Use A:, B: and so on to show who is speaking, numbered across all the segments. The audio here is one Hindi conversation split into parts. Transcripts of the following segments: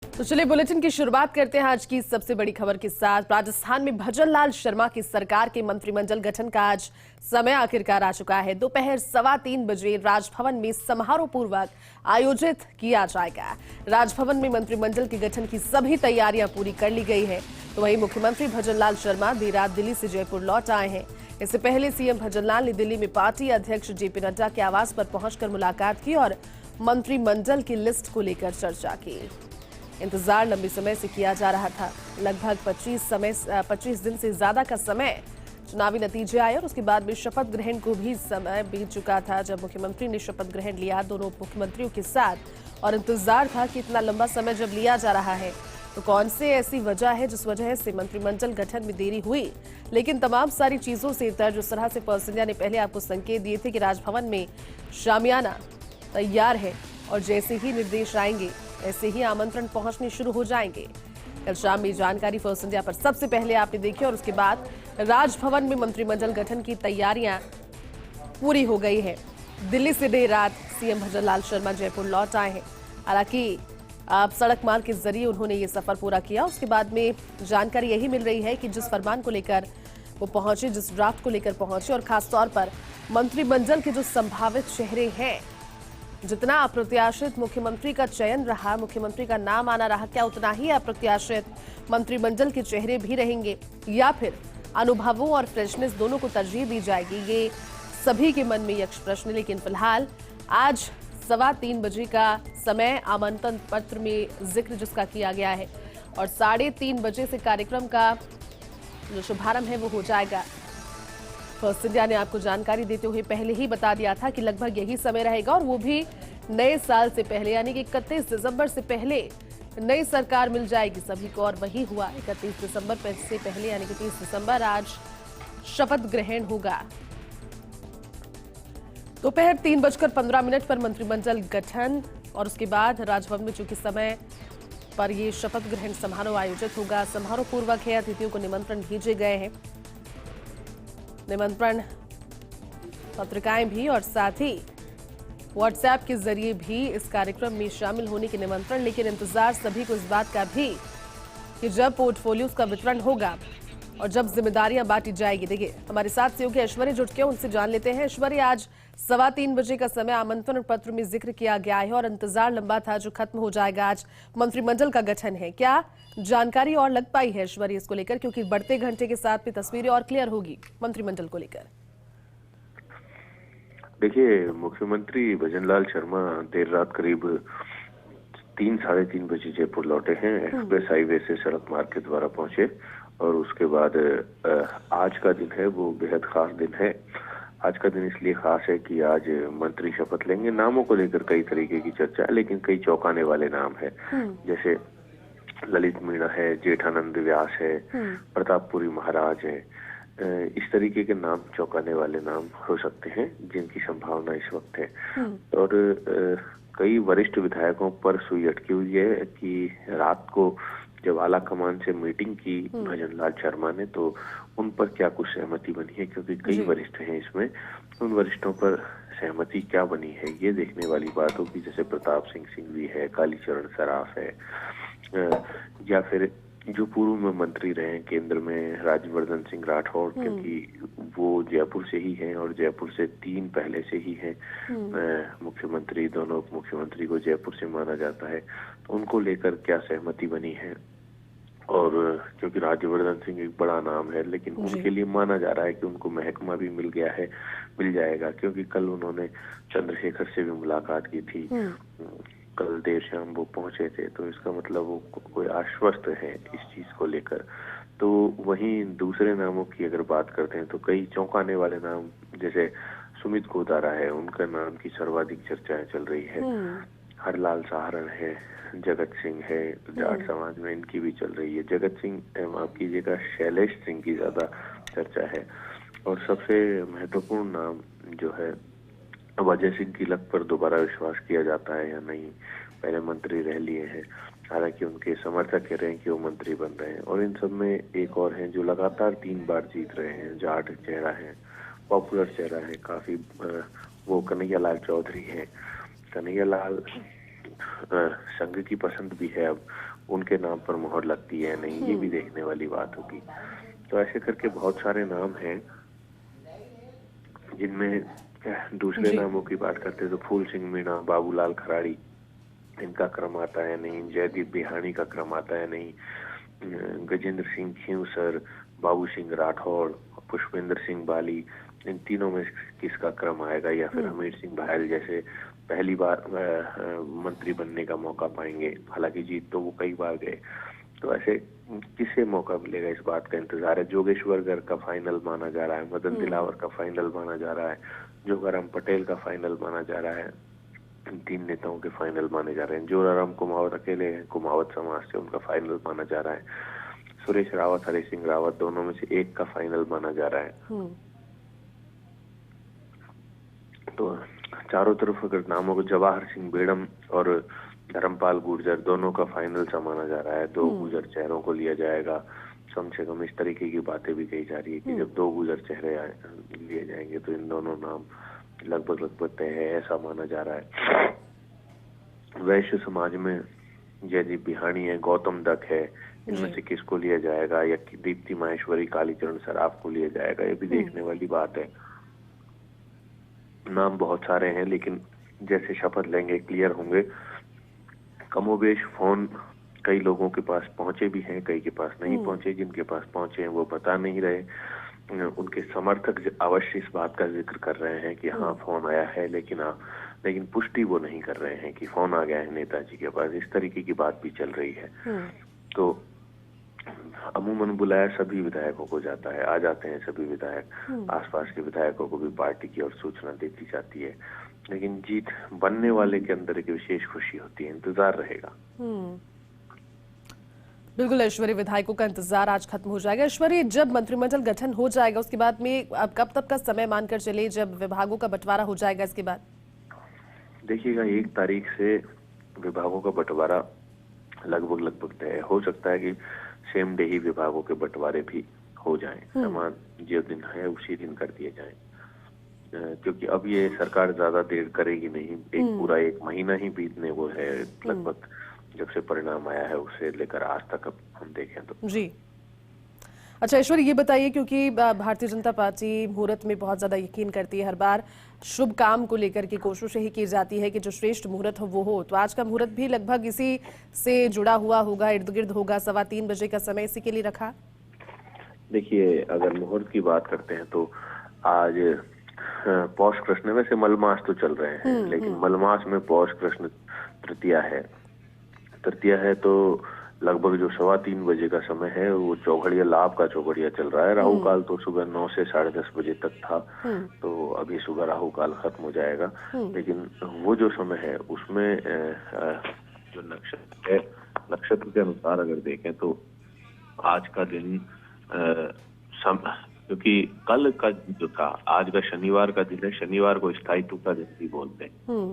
A: तो चलिए बुलेटिन की शुरुआत करते हैं आज की सबसे बड़ी खबर के साथ। राजस्थान में भजन लाल शर्मा की सरकार के मंत्रिमंडल गठन का आज समय आखिरकार आ चुका है। दोपहर 3:15 बजे राजभवन में समारोह पूर्वक आयोजित किया जाएगा। राजभवन में मंत्रिमंडल के गठन की सभी तैयारियां पूरी कर ली गई है। तो वहीं मुख्यमंत्री भजन लाल शर्मा देर रात दिल्ली से जयपुर लौट आए हैं। इससे पहले सीएम भजन लाल ने दिल्ली में पार्टी अध्यक्ष जेपी नड्डा के आवास पर पहुंचकर मुलाकात की और मंत्रिमंडल की लिस्ट को लेकर चर्चा की। इंतजार लंबे समय से किया जा रहा था। लगभग 25 दिन से ज्यादा का समय चुनावी नतीजे आए और उसके बाद में शपथ ग्रहण को भी समय बीत चुका था जब मुख्यमंत्री ने शपथ ग्रहण लिया दोनों मुख्यमंत्रियों के साथ। और इंतजार था कि इतना लंबा समय जब लिया जा रहा है तो कौन से ऐसी वजह है जिस वजह से मंत्रिमंडल गठन में देरी हुई। लेकिन तमाम सारी चीजों से इतर जिस तरह से पर्सनिया ने पहले आपको संकेत दिए थे कि राजभवन में शामियाना तैयार है और जैसे ही निर्देश आएंगे ऐसे ही आमंत्रण पहुंचने शुरू हो जाएंगे। कल शाम में जानकारी फर्स्ट इंडिया पर सबसे पहले आपने देखी और उसके बाद राजभवन में मंत्रिमंडल गठन की तैयारियां पूरी हो गई है। दिल्ली से देर रात सीएम भजन लाल शर्मा जयपुर लौट आए हैं। हालांकि अब सड़क मार्ग के जरिए उन्होंने ये सफर पूरा किया। उसके बाद में जानकारी यही मिल रही है कि जिस फरमान को लेकर वो पहुंचे, जिस ड्राफ्ट को लेकर पहुंचे और खासतौर पर मंत्रिमंडल के जो संभावित चेहरे हैं, जितना अप्रत्याशित मुख्यमंत्री का चयन रहा, मुख्यमंत्री का नाम आना रहा, क्या उतना ही अप्रत्याशित मंत्रिमंडल के चेहरे भी रहेंगे या फिर अनुभवों और फ्रेशनेस दोनों को तरजीह दी जाएगी, ये सभी के मन में यक्ष प्रश्न। लेकिन फिलहाल आज 3:15 बजे का समय आमंत्रण पत्र में जिक्र जिसका किया गया है और 3:30 बजे से कार्यक्रम का जो शुभारंभ है वो हो जाएगा। फर्स्ट इंडिया ने आपको जानकारी देते हुए पहले ही बता दिया था कि लगभग यही समय रहेगा और वो भी नए साल से पहले, यानी कि 31 दिसंबर से पहले नई सरकार मिल जाएगी सभी को। और वही हुआ। 31 दिसंबर से पहले यानी कि 30 दिसंबर आज शपथ ग्रहण होगा। दोपहर 3:15 पर मंत्रिमंडल गठन और उसके बाद राजभवन में चूंकि समय पर यह शपथ ग्रहण समारोह आयोजित होगा। समारोह पूर्वक है, अतिथियों को निमंत्रण भेजे गए हैं, निमंत्रण पत्रिकाएं भी और साथ ही व्हाट्सएप के जरिए भी इस कार्यक्रम में शामिल होने के निमंत्रण। लेकिन इंतजार सभी को इस बात का भी कि जब पोर्टफोलियोज का वितरण होगा और जब जिम्मेदारियां बांटी जाएगी। देखिए हमारे साथ सहयोगी ऐश्वर्य जुट के उनसे जान लेते हैं। ऐश्वर्य, आज 3:15 बजे का समय आमंत्रण पत्र में जिक्र किया गया है और इंतजार लंबा था जो खत्म हो जाएगा। आज मंत्रिमंडल का गठन है, क्या जानकारी और लग पाई है ऐश्वर्य इसको लेकर, क्योंकि बढ़ते घंटे के साथ में तस्वीरें और क्लियर होगी मंत्रिमंडल को लेकर?
B: देखिए, मुख्यमंत्री भजनलाल शर्मा देर रात करीब 3-3:30 बजे जयपुर लौटे हैं। एक्सप्रेस हाईवे से सड़क मार्ग के द्वारा पहुंचे और उसके बाद आज का दिन है वो बेहद खास दिन है। आज का दिन इसलिए खास है कि आज मंत्री शपथ लेंगे। नामों को लेकर कई तरीके की चर्चा है, लेकिन कई चौंकाने वाले नाम है, जैसे ललित मीणा है, जेठानंद व्यास है, प्रतापपुरी महाराज है। इस तरीके के नाम चौंकाने वाले नाम हो सकते हैं जिनकी संभावना इस वक्त है। और कई वरिष्ठ विधायकों पर सुई अटकी हुई है कि रात को जब आला कमान से मीटिंग की भजनलाल शर्मा ने तो उन पर क्या कुछ सहमति बनी है, क्योंकि कई वरिष्ठ हैं इसमें। उन वरिष्ठों पर सहमति क्या बनी है ये देखने वाली बात होगी। जैसे प्रताप सिंह सिंघवी है, कालीचरण सराफ है, या फिर जो पूर्व में मंत्री रहे केंद्र में राज्यवर्धन सिंह राठौड़, क्योंकि वो जयपुर से ही हैं और जयपुर से 3 पहले से ही हैं मुख्यमंत्री। दोनों उप मुख्यमंत्री को जयपुर से माना जाता है, तो उनको लेकर क्या सहमति बनी है। और क्योंकि राज्यवर्धन सिंह एक बड़ा नाम है, लेकिन उनके लिए माना जा रहा है कि उनको महकमा भी मिल जाएगा, क्योंकि कल उन्होंने चंद्रशेखर से भी मुलाकात की थी। कल देर शाम वो पहुंचे थे, तो इसका मतलब वो कोई आश्वस्त है इस चीज को लेकर। तो वहीं दूसरे नामों की अगर बात करते हैं तो कई चौंकाने वाले नाम, जैसे सुमित गोदारा है, उनका नाम की सर्वाधिक चर्चाएं चल रही है। हरलाल सहारण है, जगत सिंह है, जाट समाज में इनकी भी चल रही है। जगत सिंह, माफ कीजिएगा, शैलेश सिंह की ज्यादा चर्चा है। और सबसे महत्वपूर्ण नाम जो है, अब अजय सिंह किलक पर दोबारा विश्वास किया जाता है या नहीं। पहले मंत्री रह लिए हैं, हालांकि उनके समर्थक कह रहे हैं कि वो मंत्री बन रहे हैं। और इन सब में एक और हैं जो लगातार 3 बार जीत रहे हैं, जाट चेहरा है, पॉपुलर चेहरा है काफी, वो कन्हैया लाल चौधरी है। कन्हैया लाल संघ की पसंद भी है अब, उनके नाम पर मोहर लगती है नहीं, ये भी देखने वाली बात होगी। तो ऐसे करके बहुत सारे नाम हैं जिनमें दूसरे
A: जी।
B: नामों की बात करते हैं तो फूल सिंह मीणा, बाबूलाल खराड़ी, इनका क्रम आता है नहीं, जयदीप बिहानी का क्रम आता है नहीं, गजेंद्र सिंह खींवसर, बाबू सिंह राठौड़, पुष्पेंद्र सिंह बाली, इन तीनों में किसका क्रम आएगा, या फिर हमीर सिंह बहल जैसे पहली बार मंत्री बनने का मौका पाएंगे। हालांकि जीत तो वो कई बार गए, तो ऐसे किसे मौका मिलेगा इस बात का इंतजार है। जोगेश्वर गर्ग का फाइनल माना जा रहा है, मदन दिलावर का फाइनल माना जा रहा है, जोगाराम पटेल का फाइनल माना जा रहा है। इन तीन नेताओं के फाइनल माने जा रहे हैं। जोराराम कुमावत अकेले हैं, कुमावत समाज से, उनका फाइनल माना जा रहा है। सुरेश रावत, हरि सिंह रावत, दोनों में से एक का फाइनल माना जा रहा है। तो चारों तरफ अगर नामों को, जवाहर सिंह बेड़म और धर्मपाल गुर्जर, दोनों का फाइनल सा माना जा रहा है। 2 गुर्जर चेहरों को लिया जाएगा, कम से कम इस तरीके की बातें भी कही जा रही है कि जब 2 गुर्जर चेहरे लिए जाएंगे तो इन दोनों नाम लगभग तय है, ऐसा माना जा रहा है। वैश्य समाज में जयदीप बिहानी है, गौतम दत्त है, इनमें से किसको लिया जाएगा, या दीप्ति माहेश्वरी, कालीचरण सराफ को लिया जाएगा, ये भी देखने वाली बात है। नाम बहुत सारे हैं, लेकिन जैसे शपथ लेंगे क्लियर होंगे। कमोबेश फोन कई लोगों के पास पहुंचे भी हैं, कई के पास नहीं पहुंचे। जिनके पास पहुंचे हैं वो बता नहीं रहे। उनके समर्थक अवश्य इस बात का जिक्र कर रहे हैं कि हाँ फोन आया है, लेकिन पुष्टि वो नहीं कर रहे हैं कि फोन आ गया है नेताजी के पास। इस तरीके की बात भी चल रही है। तो अमूमन बुलाया सभी विधायकों को जाता है, आ जाते हैं सभी विधायक। आसपास के विधायकों को भी पार्टी की ओर सूचना देती जाती है, लेकिन जीत बनने वाले के अंदर एक विशेष खुशी होती है, इंतजार रहेगा।
A: बिल्कुल ऐश्वर्य, विधायकों का इंतजार आज खत्म हो जाएगा। ऐश्वर्य, जब मंत्रिमंडल गठन हो जाएगा उसके बाद में अब कब तक का समय मानकर चले जब विभागों का बंटवारा हो जाएगा इसके बाद?
B: देखिएगा 1 तारीख से विभागों का बंटवारा लगभग तय हो सकता है कि सेम डे ही विभागों के बंटवारे भी हो जाएं। समान जो दिन है उसी दिन कर दिए जाएं, क्योंकि अब ये सरकार ज्यादा देर करेगी नहीं। पूरा 1 महीना ही बीतने वो है लगभग, जब से परिणाम आया है उससे लेकर आज तक अब हम देखें तो।
A: जी अच्छा ऐश्वर्य, ये बताइए, क्योंकि भारतीय जनता पार्टी मुहूर्त में बहुत ज्यादा यकीन करती है, हर बार शुभ काम को लेकर के कोशिश यही की जाती है कि जो श्रेष्ठ मुहूर्त हो वो हो। तो आज का मुहूर्त भी लगभग इसी से जुड़ा हुआ होगा, इर्द गिर्द होगा, 3:15 बजे का समय इसी के लिए रखा।
B: देखिए, अगर मुहूर्त की बात करते हैं तो आज पौष कृष्ण, वैसे मलमास तो चल रहे हैं, लेकिन मलमास में पौष कृष्ण तृतीया है तो लगभग जो 3:15 बजे का समय है वो चौघड़िया, लाभ का चौघड़िया चल रहा है। राहु काल तो सुबह 9 से 10:30 बजे तक था, तो अभी सुबह राहु काल खत्म हो जाएगा। लेकिन वो जो समय है उसमें जो नक्षत्र है, नक्षत्र के अनुसार अगर देखें तो आज का दिन क्योंकि कल का जो था, आज का शनिवार का दिन है, शनिवार को स्थायित्व का दिन भी बोलते हैं।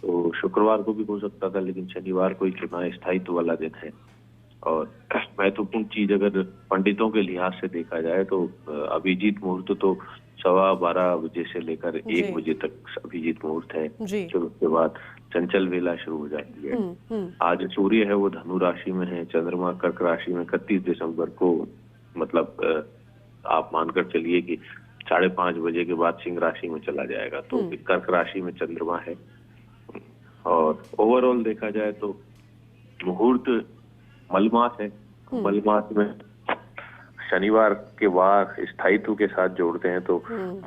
B: तो शुक्रवार को भी हो सकता था, लेकिन शनिवार को ही चुना स्थायित्व वाला दिन है। और महत्वपूर्ण चीज अगर पंडितों के लिहाज से देखा जाए तो अभिजीत मुहूर्त तो 12:15 बजे से लेकर 1 बजे तक अभिजीत मुहूर्त है। फिर उसके बाद चंचल वेला शुरू हो जाती है। आज सूर्य है वो धनु राशि में है, चंद्रमा कर्क राशि में 31 दिसंबर को, मतलब आप मानकर चलिए कि 5:30 बजे के बाद सिंह राशि में चला जाएगा। तो कर्क राशि में चंद्रमा है। और ओवरऑल देखा जाए तो मुहूर्त मलमास है। मलमास में शनिवार के वार स्थायित्व के साथ जोड़ते हैं तो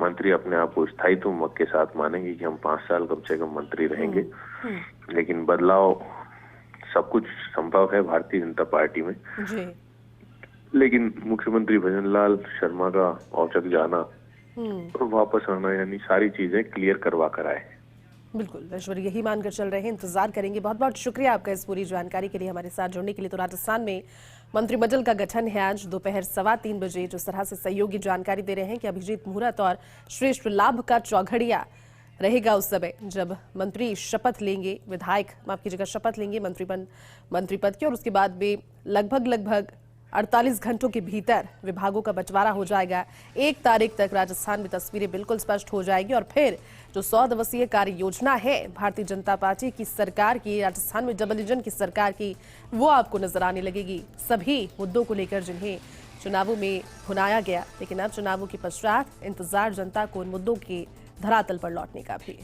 B: मंत्री अपने आप को स्थायित्व के साथ मानेंगे कि हम 5 साल कम से कम मंत्री रहेंगे। लेकिन बदलाव, सब कुछ संभव है भारतीय जनता पार्टी में। लेकिन मुख्यमंत्री भजनलाल शर्मा का औचक जाना और वापस आना, यानी सारी चीजें क्लियर करवा कर आए।
A: बिल्कुल ऐश्वर्य, यही मानकर चल रहे हैं, इंतजार करेंगे। बहुत बहुत शुक्रिया आपका इस पूरी जानकारी के लिए, हमारे साथ जुड़ने के लिए। तो राजस्थान में मंत्रिमंडल का गठन है आज दोपहर 3:15 बजे। जिस तरह से सहयोगी जानकारी दे रहे हैं कि अभिजीत मुहूर्त और श्रेष्ठ लाभ का चौघड़िया रहेगा उस समय जब मंत्री शपथ लेंगे, विधायक माफ कीजिएगा शपथ लेंगे मंत्री पद की, और उसके बाद में लगभग 48 घंटों के भीतर विभागों का बंटवारा हो जाएगा। 1 तारीख तक राजस्थान में तस्वीरें बिल्कुल स्पष्ट हो जाएगी और फिर जो 100 दिवसीय कार्य योजना है भारतीय जनता पार्टी की सरकार की, राजस्थान में डबल इंजन की सरकार की, वो आपको नजर आने लगेगी। सभी मुद्दों को लेकर जिन्हें चुनावों में भुनाया गया, लेकिन अब चुनावों के पश्चात इंतजार जनता को उन मुद्दों के धरातल पर लौटने का भी।